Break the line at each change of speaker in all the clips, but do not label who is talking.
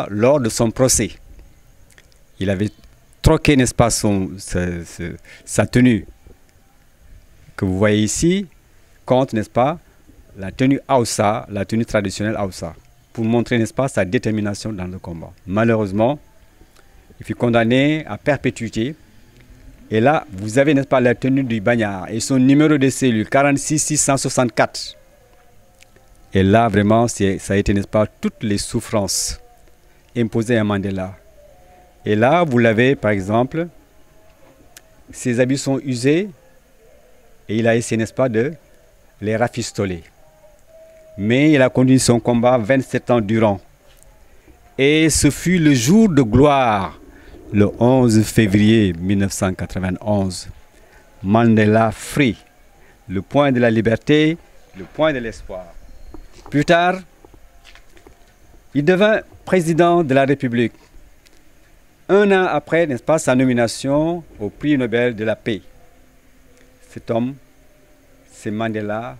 lors de son procès. Il avait troqué, n'est-ce pas, sa tenue que vous voyez ici contre, n'est-ce pas, la tenue Hausa, la tenue traditionnelle Hausa, pour montrer, n'est-ce pas, sa détermination dans le combat. Malheureusement, il fut condamné à perpétuité. Et là, vous avez, n'est-ce pas, la tenue du bagnard et son numéro de cellule 46664. Et là, vraiment, ça a été, n'est-ce pas, toutes les souffrances imposées à Mandela. Et là, vous l'avez, par exemple, ses habits sont usés et il a essayé, n'est-ce pas, de les rafistoler. Mais il a conduit son combat 27 ans durant. Et ce fut le jour de gloire, le 11 février 1991. Mandela free, le point de la liberté, le point de l'espoir. Plus tard, il devint président de la République. Un an après, n'est-ce pas, sa nomination au prix Nobel de la paix. Cet homme, c'est Mandela.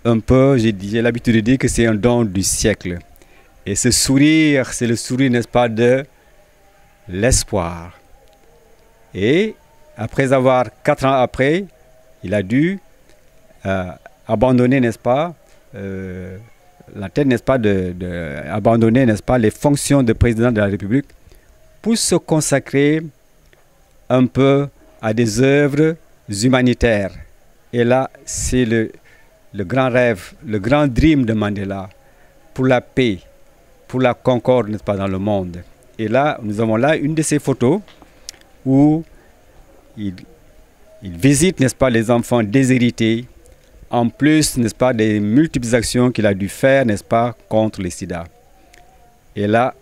Un peu, j'ai l'habitude de dire que c'est un don du siècle. Et ce sourire, c'est le sourire, n'est-ce pas, de l'espoir. Et après avoir, 4 ans après, il a dû abandonner, n'est-ce pas, la tête, n'est-ce pas, abandonner, n'est-ce pas, les fonctions de président de la République pour se consacrer un peu à des œuvres humanitaires. Et là, c'est le grand rêve, le grand dream de Mandela pour la paix, pour la concorde, n'est-ce pas, dans le monde. Et là, nous avons là une de ces photos où il visite, n'est-ce pas, les enfants déshérités, en plus, n'est-ce pas, des multiples actions qu'il a dû faire, n'est-ce pas, contre le sida. Et là,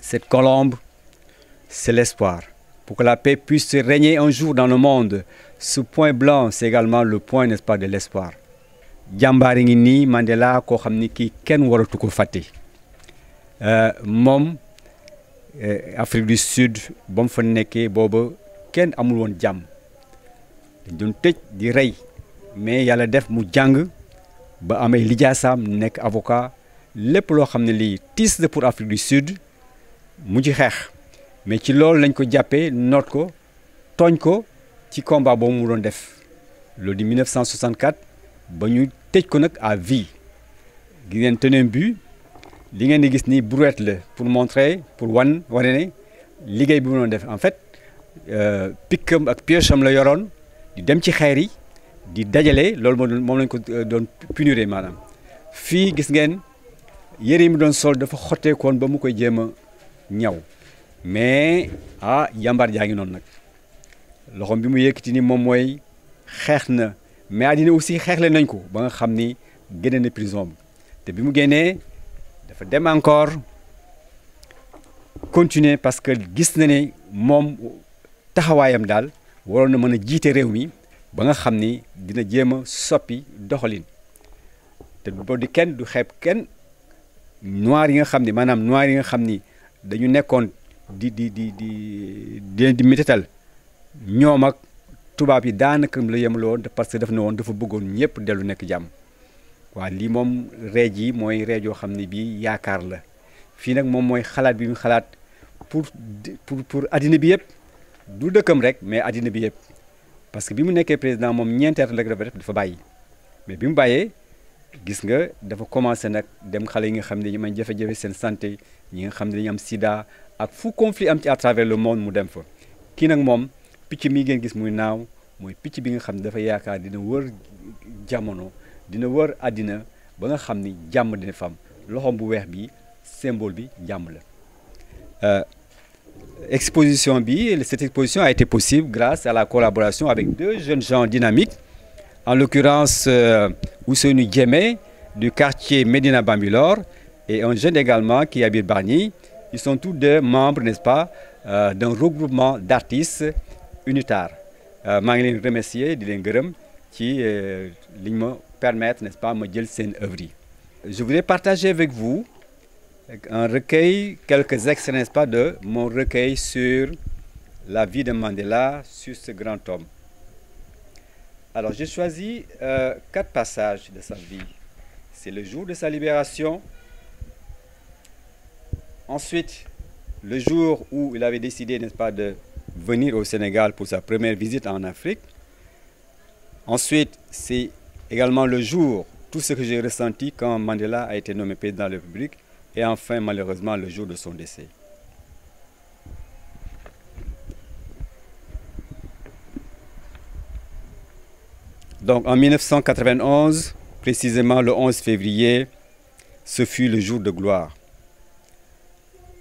cette colombe, c'est l'espoir. Pour que la paix puisse régner un jour dans le monde, ce point blanc, c'est également le point, n'est-ce pas, de l'espoir. Jàmbaar ngi nii Mandela koo xam ni kii kenn waratu ko fàtte moom Afrique du Sud ba mu fa nekkee booba kenn amul woon jàmm dañ doon tëj di rey mais yàlla def mu jàng ba amee lijaasaam nekk avocat lépp loo xam ne lii tiis la pour Afrique du Sud mu ci xeex mais ci loolu lañ ko jàppee noot ko tooñ ko ci combat boobu mu doon def loolu di 1964 ba ñu tëj ko nag à vie gi ngeen teneen bu li ngeen di gis ni brouette la pour montrer pour wane ne liggéey bi mu doon def en fait pikkam ak piocham la yoroon di dem ci xeer yi di dajale loolu moom lañ ko doon puniré maanaam fii gis ngeen yére yi mu doon sol dafa xotteekoon ba mu koy jéem a ñaw mais jàmbaar jaa ngi noonu nag loxoom bi mu yëkkati ni moom mooy xeex na mais àddina aussi xeexle nañ ko ba nga xam ni génne na prison bi te bi mu génnee dafa dem encore continuer parce que gis na ne moom taxawaayam daal waroon na mën a jiite réew mi ba nga xam ni dina jéem a soppi doxalin te boo di kenn du xeeb kenn noir yi nga xam ni maanaam noir yi nga xam ni dañu nekkoon di métital ñoom ak tubaab yi daanaka la yemale woon parce que daf ne woon dafa bëggoon ñëpp dellu nekk jàmm waaw lii moom reej yi mooy reej yoo xam ne bii yaakaar la fii nag moom mooy xalaat bi mu xalaat pour addina bi yëpp du dëkkam rek mais addina bi yëpp parce que bi mu nekkee président moom ñeenteet la dafa def dafa bàyyi mais bi mu bàyyee gis nga dafa commencé nag dem xale yi nga xam ne ñu may jafe-jafe seen santé ñi nga xam ne dañu am sida ak fu conflit am ci à travers le monde mu dem fa kii nag moom picc mi ngeen gis muy naaw mooy picc bi nga xam ne dafa yaakaar dina wër jamono dina wër àddina ba nga xam ni jàmm dina fam loxoom bu weex bi symbole bi jàmm la exposition bi cette exposition a été possible grâce à la collaboration avec 2 jeunes gens dynamiques en l'occurrence Ousseynou Diémé du quartier Médina Bambilor et un jeune également qui habite Bargny. Ils sont tous 2 membres, n'est-ce pas, d'un regroupement d'artistes unitaires. maa ngi leen remercier di leen gërëm ci li ñu ma permettre, n'est-ce pas, ma jël seen œuvre yi. Je voudrais partager avec vous un recueil, quelques extraits, n'est-ce pas, de mon recueil sur la vie de Mandela, sur ce grand homme. Alors j'ai choisi 4 passages de sa vie. C'est le jour de sa libération, Ensuite, le jour où il avait décidé, n'est-ce pas, de venir au Sénégal pour sa première visite en Afrique. Ensuite, c'est également le jour, tout ce que j'ai ressenti quand Mandela a été nommé président de la République. Et enfin, malheureusement, le jour de son décès. Donc en 1991, précisément le 11 février, ce fut le jour de gloire.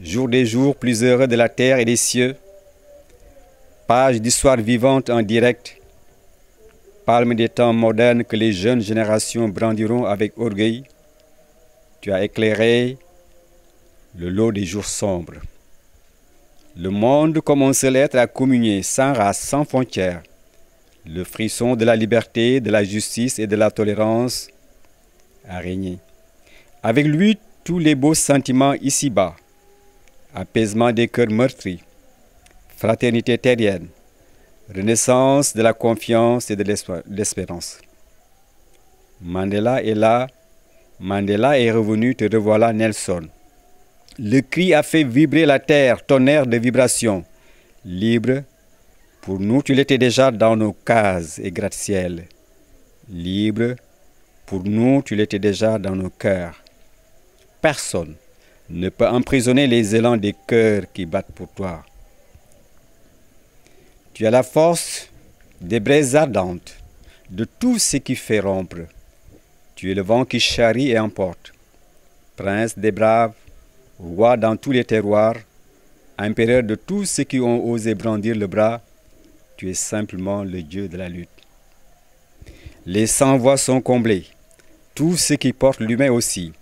Jour des jours plus heureux de la terre et des cieux, page d'histoire vivante en direct, palme des temps modernes que les jeunes générations brandiront avec orgueil. Tu as éclairé le lot des jours sombres. Le monde comme un seul être a communié, sans race, sans frontières. Le frisson de la liberté, de la justice et de la tolérance a régné. Avec lui, tous les beaux sentiments ici-bas, apaisement des cœurs meurtris, fraternité terrienne, renaissance de la confiance et de l'espérance. Mandela est là, Mandela est revenu, te revoilà Nelson. Le cri a fait vibrer la terre, tonnerre de vibrations. Libre, pour nous tu l'étais déjà dans nos cases et gratte-ciel. Libre, pour nous tu l'étais déjà dans nos cœurs. Personne ne peut emprisonner les élans des cœurs qui battent pour toi. Tu as la force des braises ardentes, de tout ce qui fait rompre. Tu es le vent qui charrie et emporte. Prince des braves, roi dans tous les terroirs, impérieur de tous ceux qui ont osé brandir le bras, tu es simplement le Dieu de la lutte. Les sans-voix sont comblés, tous ceux qui portent l'humain aussi.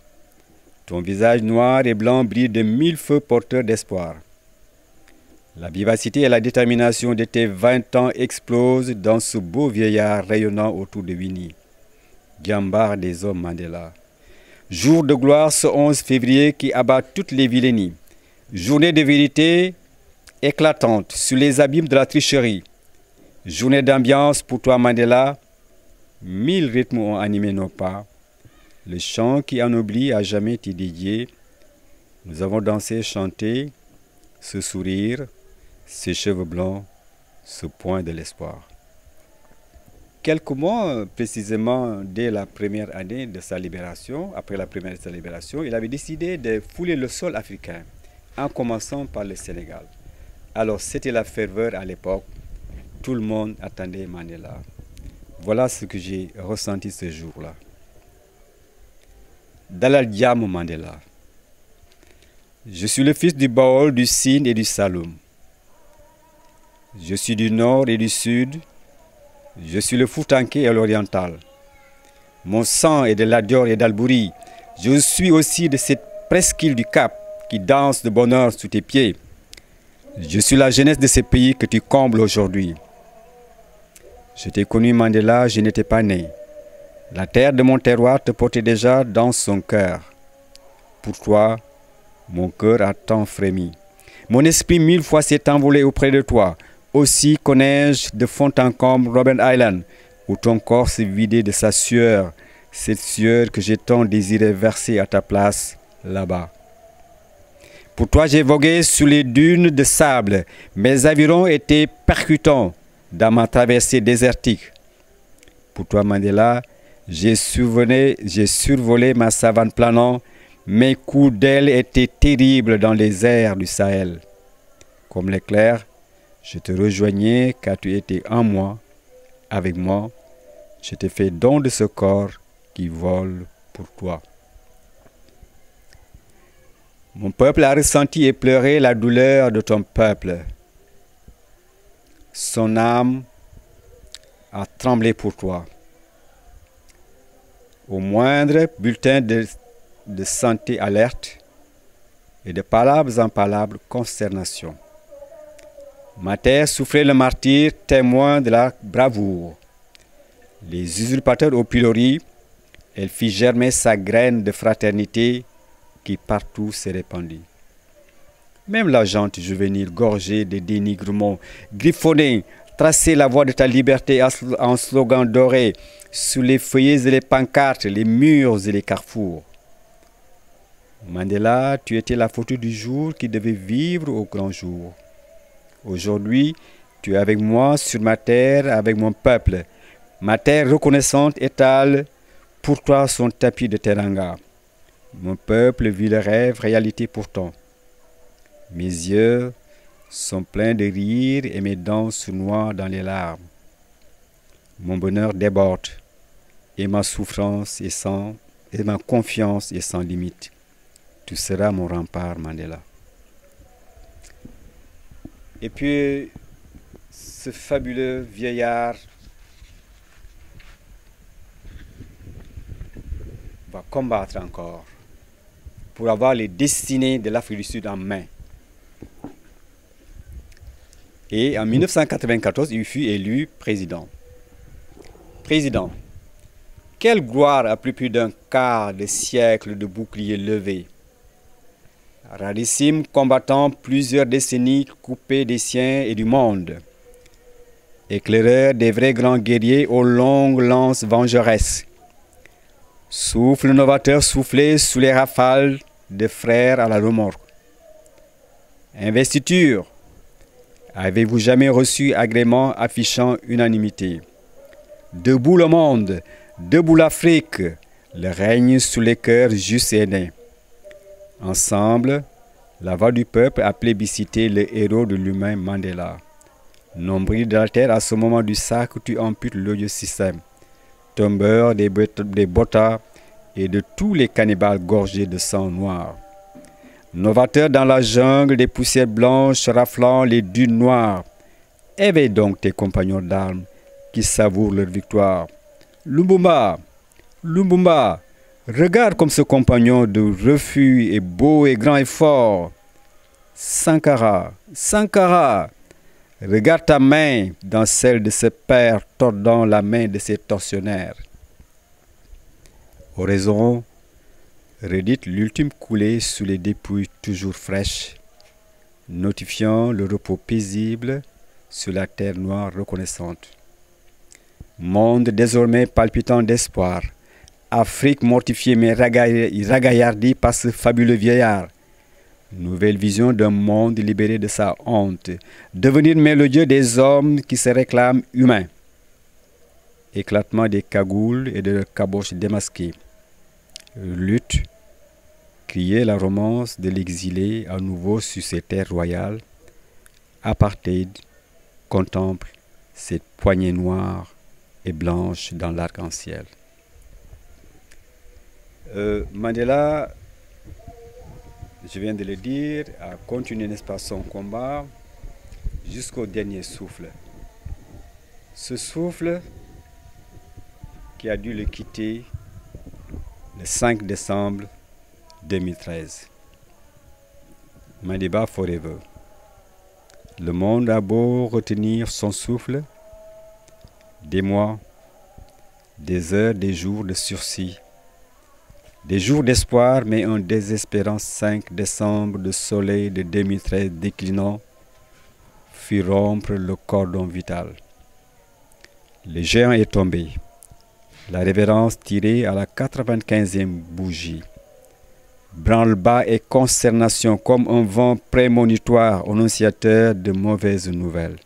Ton visage noir et blanc brille de 1000 feux porteurs d'espoir. La vivacité et la détermination de tes 20 ans explosent dans ce beau vieillard rayonnant autour de Winnie, Diambar des hommes Mandela. Jour de gloire ce 11 février qui abat toutes les vilainies. Journée de vérité éclatante sur les abîmes de la tricherie. Journée d'ambiance pour toi Mandela. 1000 rythmes ont animé nos pas. Le chant qui ennoblit à jamais t'est dédié. Nous avons dansé, chanté, ce sourire, ces cheveux blancs, ce point de l'espoir. Quelques mois précisément dès la première année de sa libération, après la première année de sa libération, il avait décidé de fouler le sol africain, en commençant par le Sénégal. Alors c'était la ferveur à l'époque, tout le monde attendait Mandela. Voilà ce que j'ai ressenti ce jour-là. Dalal Jàmm Mandela. Je suis le fils du Baol, du Sine et du Saloum. Je suis du nord et du sud. Je suis le Foutanké et l'oriental. Mon sang est de l'Adior et d'Albouri. Je suis aussi de cette presqu'île du Cap qui danse de bonheur sous tes pieds. Je suis la jeunesse de ces pays que tu combles aujourd'hui. Je t'ai connu Mandela, je n'étais pas né. La terre de mon terroir te portait déjà dans son cœur. Pour toi, mon cœur a tant frémi. Mon esprit 1000 fois s'est envolé auprès de toi. Aussi connais-je de fond en comble Robben Island, où ton corps s'est vidé de sa sueur, cette sueur que j'ai tant désiré verser à ta place, là-bas. Pour toi, j'ai vogué sur les dunes de sable. Mes avirons étaient percutants dans ma traversée désertique. Pour toi, Mandela, j'ai survolé ma savane planant. Mes coups d'aile étaient terribles dans les airs du Sahel. Comme l'éclair, je te rejoignais car tu étais en moi, avec moi. Je t'ai fait don de ce corps qui vole pour toi. Mon peuple a ressenti et pleuré la douleur de ton peuple. Son âme a tremblé pour toi. Au moindre bulletin de santé alerte et de palabres en palabres consternation. Ma terre souffrait le martyre, témoin de la bravoure. Les usurpateurs au pilori, elle fit germer sa graine de fraternité qui partout s'est répandue. Même la gente juvénile gorgée de dénigrements, griffonnée, traçait la voie de ta liberté en slogan doré sous les feuillets et les pancartes, les murs et les carrefours. Mandela, tu étais la photo du jour qui devait vivre au grand jour. Aujourd'hui, tu es avec moi sur ma terre, avec mon peuple. Ma terre reconnaissante étale pour toi son tapis de teranga. Mon peuple vit le rêve, réalité pourtant. Mes yeux sont pleins de rire et mes dents se noient dans les larmes. Mon bonheur déborde et ma souffrance est sans, et ma confiance est sans limite. Tu seras mon rempart, Mandela. Et puis, ce fabuleux vieillard va combattre encore pour avoir les destinées de l'Afrique du Sud en main. Et en 1994, il fut élu président. Président, quelle gloire après plus d'un quart de siècle de boucliers levés. Rarissime combattant plusieurs décennies coupé des siens et du monde. Éclaireur des vrais grands guerriers aux longues lances vengeresses. Souffle novateur soufflé sous les rafales de frères à la remorque. Investiture. Avez-vous jamais reçu agrément affichant unanimité? Debout le monde, debout l'Afrique, le règne sous les cœurs justes et nés. Ensemble, la voix du peuple a plébiscité le héros de l'humain Mandela. Nombril de la terre, à ce moment du sac où tu amputes l'odieux système. Tombeur des Bottas et de tous les cannibales gorgés de sang noir. Novateur dans la jungle des poussières blanches raflant les dunes noires. Éveille donc tes compagnons d'armes qui savourent leur victoire. Lumumba, Lumumba, regarde comme ce compagnon de refus est beau et grand et fort. Sankara, Sankara, regarde ta main dans celle de ce père tordant la main de ses tortionnaires. Oraison redite l'ultime coulée sous les dépouilles toujours fraîches, notifiant le repos paisible sur la terre noire reconnaissante. Monde désormais palpitant d'espoir, Afrique mortifiée mais ragaillardie par ce fabuleux vieillard. Nouvelle vision d'un monde libéré de sa honte, devenir mélodieux des hommes qui se réclament humains. Éclatement des cagoules et de caboches démasquées. Lutte, crier la romance de l'exilé à nouveau sur ses terres royales. Apartheid contemple cette poignée noire et blanche dans l'arc-en-ciel. Mandela, je viens de le dire, a continué, n'est-ce pas, son combat jusqu'au dernier souffle. Ce souffle qui a dû le quitter le 5 décembre 2013. Madiba forever. Le monde a beau retenir son souffle, des mois, des heures, des jours de sursis, des jours d'espoir, mais un désespérant 5 décembre de soleil de 2013 déclinant fit rompre le cordon vital. Le géant est tombé, la révérence tirée à la 95e bougie. Branle-bas et consternation comme un vent prémonitoire annonciateur de mauvaises nouvelles.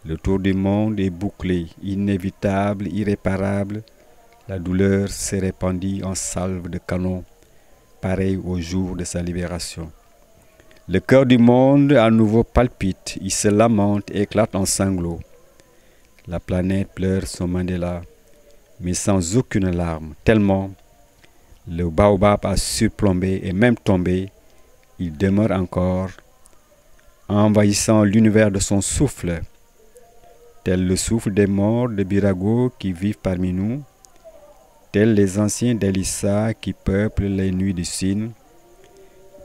Le tour du monde est bouclé, inévitable, irréparable. La douleur s'est répandue en salve de canon, pareil au jour de sa libération. Le cœur du monde à nouveau palpite, il se lamente et éclate en sanglots. La planète pleure son Mandela, mais sans aucune larme, tellement le baobab a surplombé et même tombé, il demeure encore, envahissant l'univers de son souffle, tel le souffle des morts de Birago qui vivent parmi nous, tels les anciens d'Elissa qui peuplent les nuits du Sine,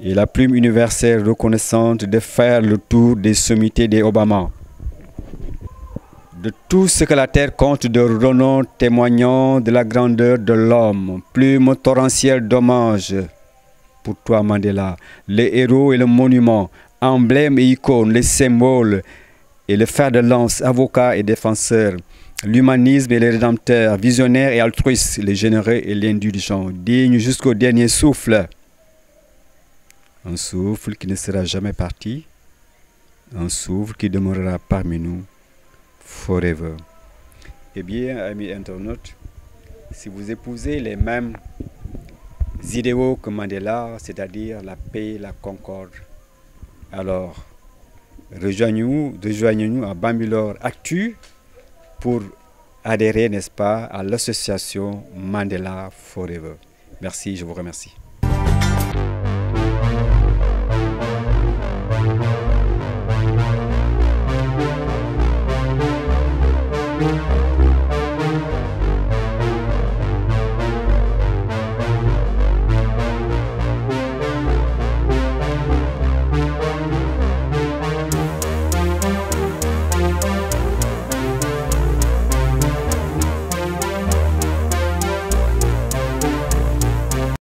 et la plume universelle reconnaissante de faire le tour des sommités des Obama. De tout ce que la terre compte de renom témoignant de la grandeur de l'homme, plume torrentielle d'hommage pour toi Mandela, les héros et le monument, emblèmes et icônes, les symboles et le fer de lance, avocat et défenseur, l'humanisme et les rédempteurs, visionnaires et altruistes, les généreux et l'indulgents, dignes jusqu'au dernier souffle. Un souffle qui ne sera jamais parti. Un souffle qui demeurera parmi nous forever. Eh bien, amis internautes, si vous épousez les mêmes idéaux que Mandela, c'est-à-dire la paix, la concorde, alors rejoignez-nous à Bambilor Actu pour adhérer, n'est-ce pas, à l'association Mandela Forever. Merci, je vous remercie.